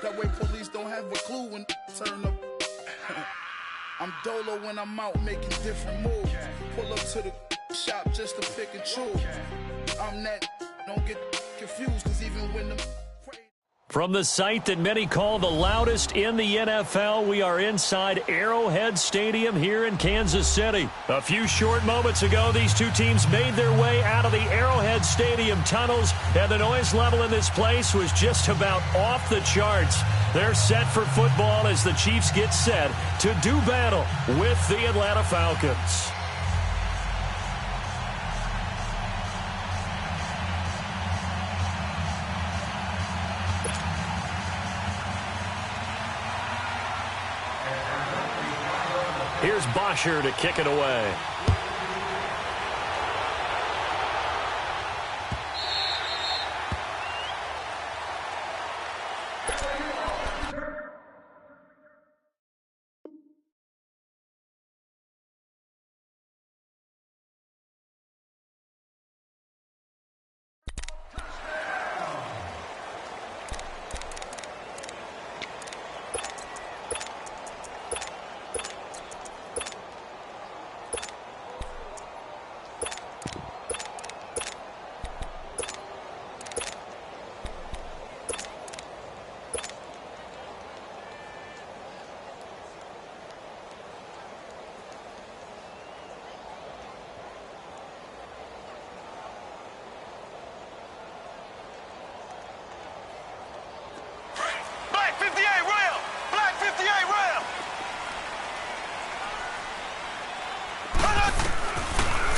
That way police don't have a clue when turn up. I'm dolo when I'm out making different moves. Pull up to the shop just to pick and choose. I'm that, don't get confused, cause even when the... From the site that many call the loudest in the NFL, we are inside Arrowhead Stadium here in Kansas City. A few short moments ago, these two teams made their way out of the Arrowhead Stadium tunnels, and the noise level in this place was just about off the charts. They're set for football as the Chiefs get set to do battle with the Atlanta Falcons. Here's Bosher to kick it away.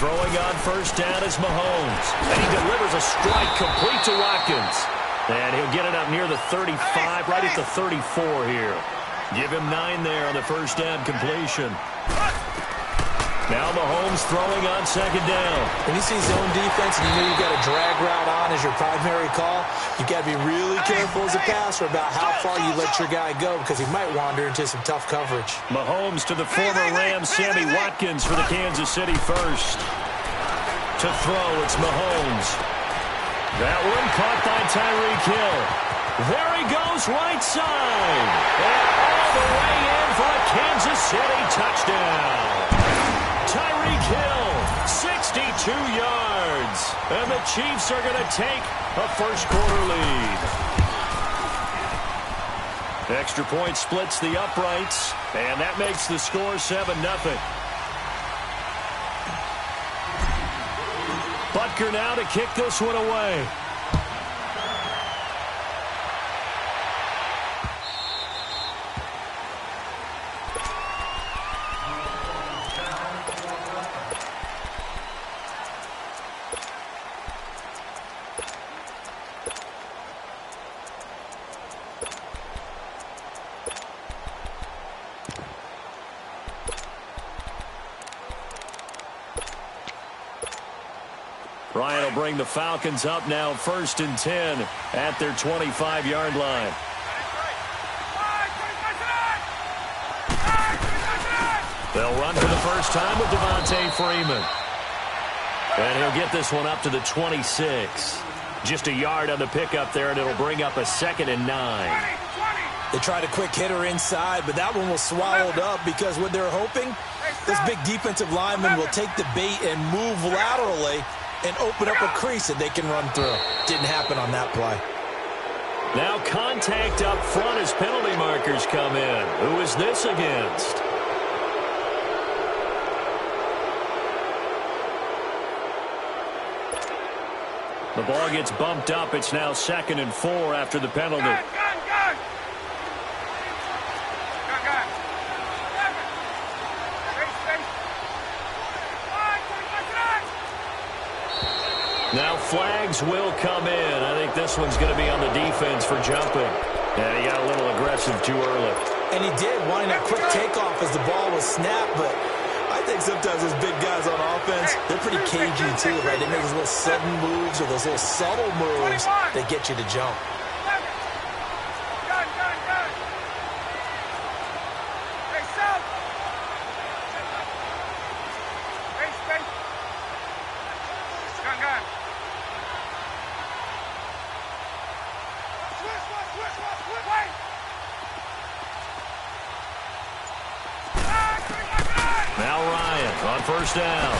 Throwing on first down is Mahomes. And he delivers a strike complete to Watkins. And he'll get it up near the 35, right at the 34 here. Give him 9 there on the first down completion. Now Mahomes throwing on second down. When you see zone defense and you know you've got a drag route on as your primary call, you've got to be really careful as a passer about how far you let your guy go because he might wander into some tough coverage. Mahomes to the former Ram Sammy Watkins for the Kansas City first. To throw, it's Mahomes. That one caught by Tyreek Hill. There he goes, right side. And all the way in for a Kansas City touchdown. Tyreek Hill, 62 yards. And the Chiefs are going to take a first-quarter lead. Extra point splits the uprights, and that makes the score 7-0. Butker now to kick this one away. Ryan will bring the Falcons up now 1st and 10 at their 25-yard line. They'll run for the first time with Devontae Freeman. And he'll get this one up to the 26. Just a yard on the pickup there, and it'll bring up a 2nd and 9. They tried a quick hitter inside, but that one was swallowed up because what they're hoping, this big defensive lineman will take the bait and move laterally and open up a crease that they can run through. Didn't happen on that play. Now contact up front as penalty markers come in. Who is this against? The ball gets bumped up. It's now 2nd and 4 after the penalty. Now flags will come in. I think this one's going to be on the defense for jumping. And he got a little aggressive too early. And he did, wanting that quick takeoff as the ball was snapped. But I think sometimes those big guys on offense, they're pretty cagey too, right? They make those little sudden moves or those little subtle moves that get you to jump. On first down.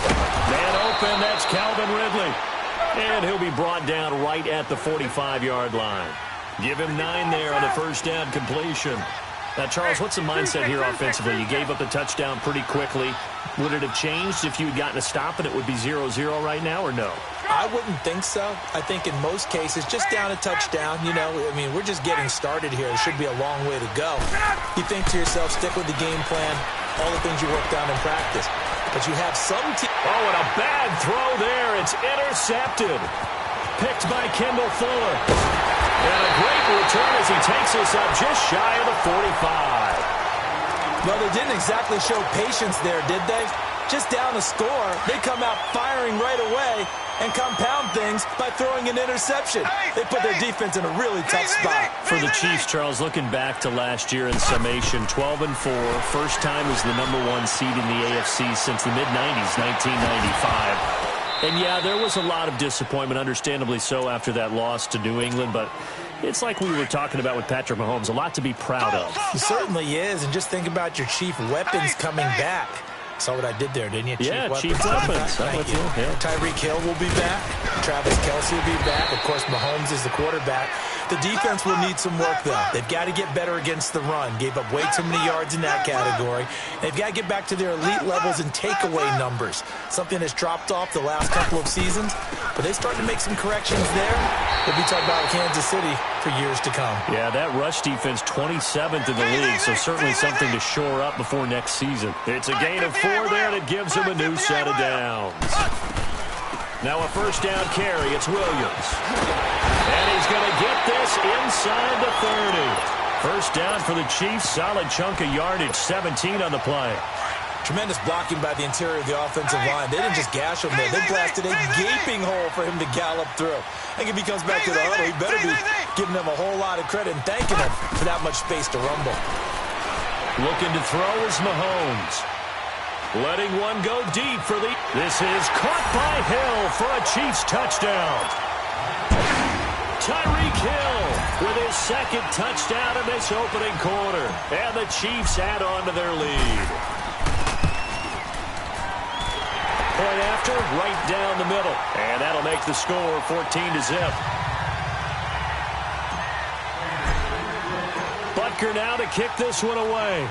Man open, that's Calvin Ridley. And he'll be brought down right at the 45-yard line. Give him 9 there on the first down completion. Now, Charles, what's the mindset here offensively? You gave up the touchdown pretty quickly. Would it have changed if you had gotten a stop and it would be 0-0 right now, or no? I wouldn't think so. I think in most cases, just down a touchdown, you know, I mean, we're just getting started here. It should be a long way to go. You think to yourself, stick with the game plan, all the things you worked on in practice. But you have some team. Oh, and a bad throw there. It's intercepted. Picked by Kendall Fuller. And a great return as he takes us up just shy of the 45. Well, they didn't exactly show patience there, did they? Just down a score, they come out firing right away and compound things by throwing an interception. They put their defense in a really tough spot. For the Chiefs, Charles, looking back to last year in summation, 12-4, first time as the #1 seed in the AFC since the mid-90s, 1995. And, yeah, there was a lot of disappointment, understandably so, after that loss to New England. But it's like we were talking about with Patrick Mahomes, a lot to be proud of. He certainly is. And just think about your chief weapons coming back. Saw what I did there, didn't you? Yeah, chief weapons. Thank you. Yeah. Tyreek Hill will be back. Travis Kelce will be back. Of course, Mahomes is the quarterback. The defense will need some work, though. They've got to get better against the run. Gave up way too many yards in that category. They've got to get back to their elite levels in takeaway numbers, something that's dropped off the last couple of seasons. But they start to make some corrections there. We'll be talking about Kansas City for years to come. Yeah, that rush defense, 27th in the league, so certainly something to shore up before next season. It's a gain of 4 there that gives him a new set of downs. Now a first down carry. It's Williams. And he's going to get this inside the 30. First down for the Chiefs. Solid chunk of yardage, 17 on the play. Tremendous blocking by the interior of the offensive line. They didn't just gash him there. They blasted a gaping hole for him to gallop through. I think if he comes back to the huddle, he better be giving them a whole lot of credit and thanking them for that much space to rumble. Looking to throw is Mahomes. Letting one go deep for the... This is caught by Hill for a Chiefs touchdown. Tyreek Hill with his second touchdown in this opening quarter. And the Chiefs add on to their lead. Point after, right down the middle. And that'll make the score 14-0. Butker now to kick this one away.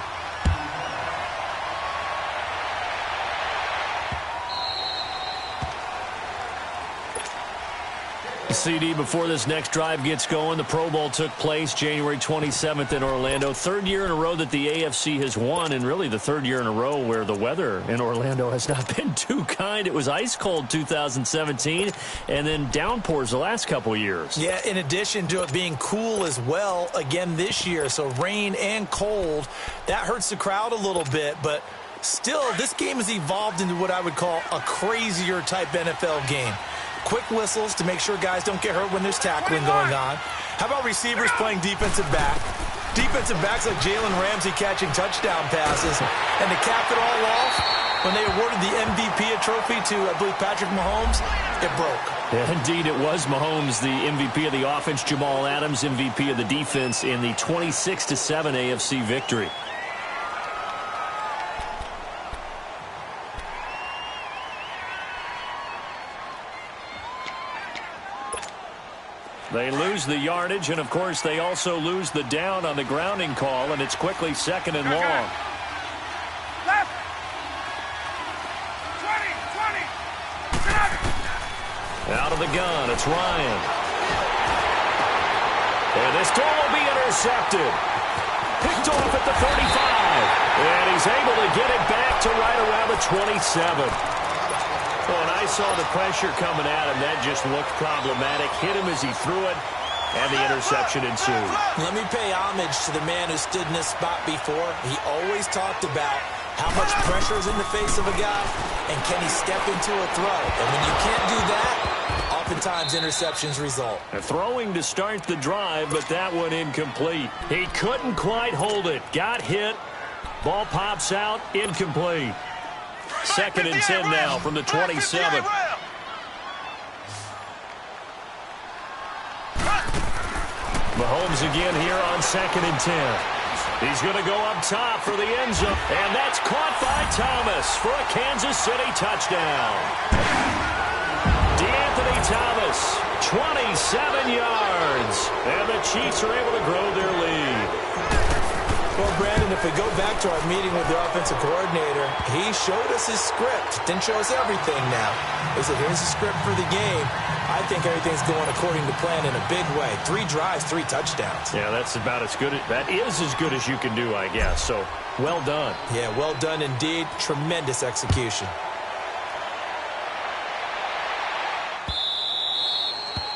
CD, before this next drive gets going, the Pro Bowl took place January 27th in Orlando. Third year in a row that the AFC has won, and really the third year in a row where the weather in Orlando has not been too kind. It was ice cold 2017, and then downpours the last couple years. Yeah, in addition to it being cool as well again this year, so rain and cold, that hurts the crowd a little bit, but still, this game has evolved into what I would call a crazier type NFL game. Quick whistles to make sure guys don't get hurt when there's tackling going on. How about receivers playing defensive back? Defensive backs like Jalen Ramsey catching touchdown passes. And to cap it all off, when they awarded the MVP trophy to, I believe, Patrick Mahomes, it broke. Yeah, indeed, it was Mahomes, the MVP of the offense. Jamal Adams, MVP of the defense in the 26-7 AFC victory. They lose the yardage, and, of course, they also lose the down on the grounding call, and it's quickly second and long. Left. 20. Out of the gun, it's Ryan. And this throw will be intercepted. Picked off at the 35. And he's able to get it back to right around the 27. Well, and I saw the pressure coming at him. That just looked problematic. Hit him as he threw it, and the interception ensued. Let me pay homage to the man who stood in this spot before. He always talked about how much pressure is in the face of a guy, and can he step into a throw. And when you can't do that, oftentimes interceptions result. Throwing to start the drive, but that one incomplete. He couldn't quite hold it. Got hit. Ball pops out. Incomplete. Second and 10 now from the 27. Mahomes again here on second and 10. He's going to go up top for the end zone. And that's caught by Thomas for a Kansas City touchdown. DeAnthony Thomas, 27 yards. And the Chiefs are able to grow their lead. Well, Brandon, if we go back to our meeting with the offensive coordinator, he showed us his script. Didn't show us everything now. He said, here's the script for the game. I think everything's going according to plan in a big way. 3 drives, 3 touchdowns. Yeah, that's about as good. That is as good as you can do, I guess. So, well done. Yeah, well done indeed. Tremendous execution.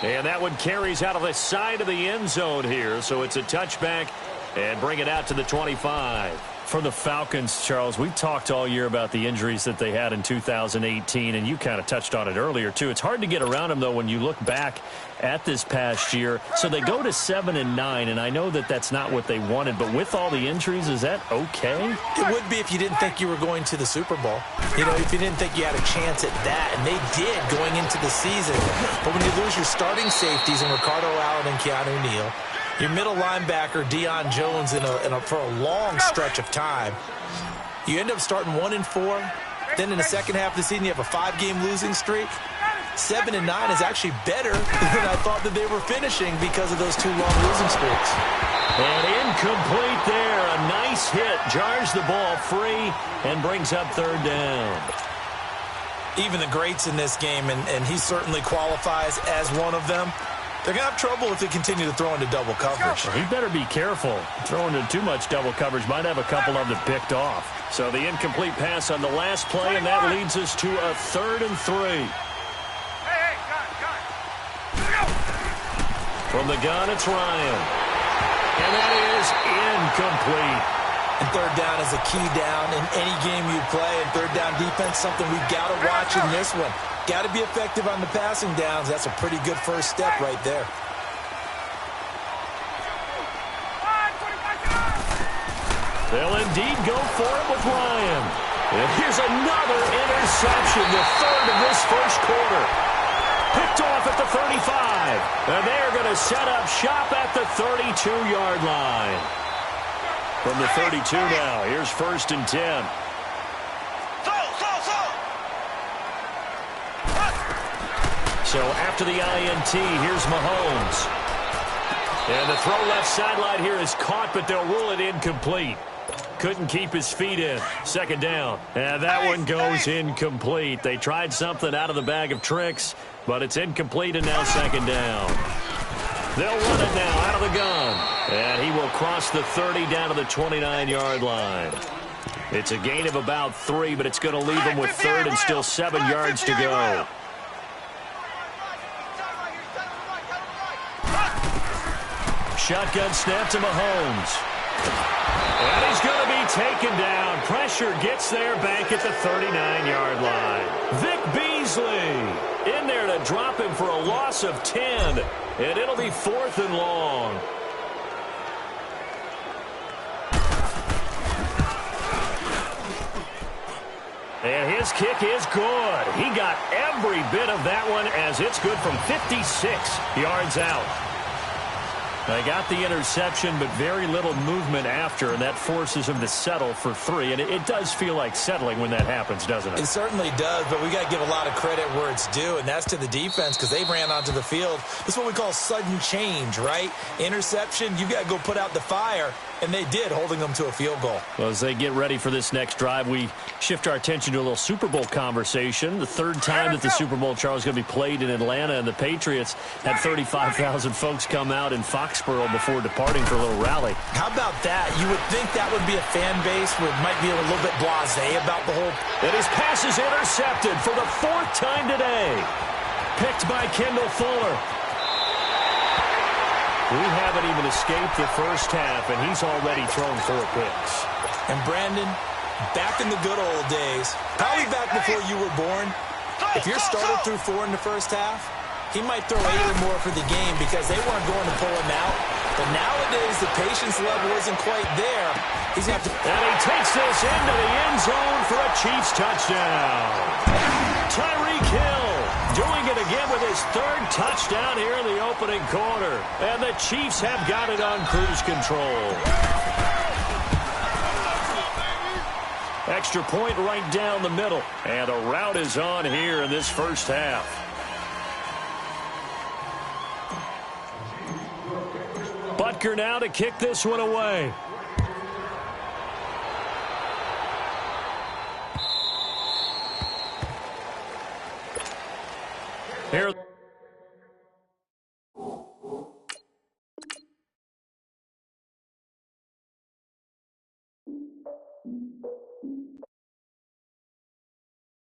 And that one carries out of the side of the end zone here. So it's a touchback. And bring it out to the 25. For the Falcons, Charles, we talked all year about the injuries that they had in 2018, and you kind of touched on it earlier, too. It's hard to get around them, though, when you look back at this past year. So they go to 7-9, and I know that that's not what they wanted, but with all the injuries, is that okay? It would be if you didn't think you were going to the Super Bowl. You know, if you didn't think you had a chance at that, and they did going into the season. But when you lose your starting safeties in Ricardo Allen and Keanu Neal, your middle linebacker, Deion Jones, for a long stretch of time, you end up starting 1-4. Then in the second half of the season, you have a 5-game losing streak. 7-9 is actually better than I thought that they were finishing because of those 2 long losing streaks. And incomplete there. A nice hit. Jars the ball free and brings up 3rd down. Even the greats in this game, and he certainly qualifies as one of them, they're going to have trouble if they continue to throw into double coverage. He better be careful. Throwing into too much double coverage might have a couple of them picked off. So the incomplete pass on the last play, and that leads us to a 3rd and 3. From the gun, it's Ryan. And that is incomplete. And 3rd down is a key down in any game you play. And 3rd down defense, something we've got to watch in this one. Got to be effective on the passing downs. That's a pretty good first step right there. They'll indeed go for it with Ryan. And here's another interception, the 3rd of this first quarter. Picked off at the 35. And they're going to set up shop at the 32-yard line. From the 32 now, here's 1st and 10. So after the INT, here's Mahomes. And the throw left sideline here is caught, but they'll rule it incomplete. Couldn't keep his feet in. 2nd down. And that one goes incomplete. They tried something out of the bag of tricks, but it's incomplete, and now 2nd down. They'll run it now out of the gun. And he will cross the 30 down to the 29-yard line. It's a gain of about 3, but it's going to leave him with 3rd and still 7 yards to go. Shotgun snap to Mahomes. And he's going to be taken down. Pressure gets there back at the 39-yard line. Vic Beasley in there to drop him for a loss of 10. And it'll be 4th and long. And his kick is good. He got every bit of that one as it's good from 56 yards out. They got the interception, but very little movement after, and that forces him to settle for 3. And it does feel like settling when that happens, doesn't it? It certainly does, but we got to give a lot of credit where it's due, and that's to the defense because they ran onto the field. This is what we call sudden change, right? Interception, you got to go put out the fire, and they did, holding them to a field goal. Well, as they get ready for this next drive, we shift our attention to a little Super Bowl conversation. The 3rd time that the Super Bowl, Charles, is going to be played in Atlanta, and the Patriots had 35,000 folks come out in Foxborough before departing for a little rally. How about that? You would think that would be a fan base who might be a little bit blasé about the whole. And his pass is intercepted for the 4th time today. Picked by Kendall Fuller. We haven't even escaped the first half, and he's already thrown 4 picks. And Brandon, back in the good old days, probably back before you were born, if your starter threw 4 in the first half, he might throw 8 or more for the game because they weren't going to pull him out. But nowadays, the patience level isn't quite there. He's going to have to. And he takes this into the end zone for a Chiefs touchdown. Tyreek Hill doing it again with his 3rd touchdown here in the opening quarter. And the Chiefs have got it on cruise control. Extra point right down the middle. And a rout is on here in this first half. Butker now to kick this one away.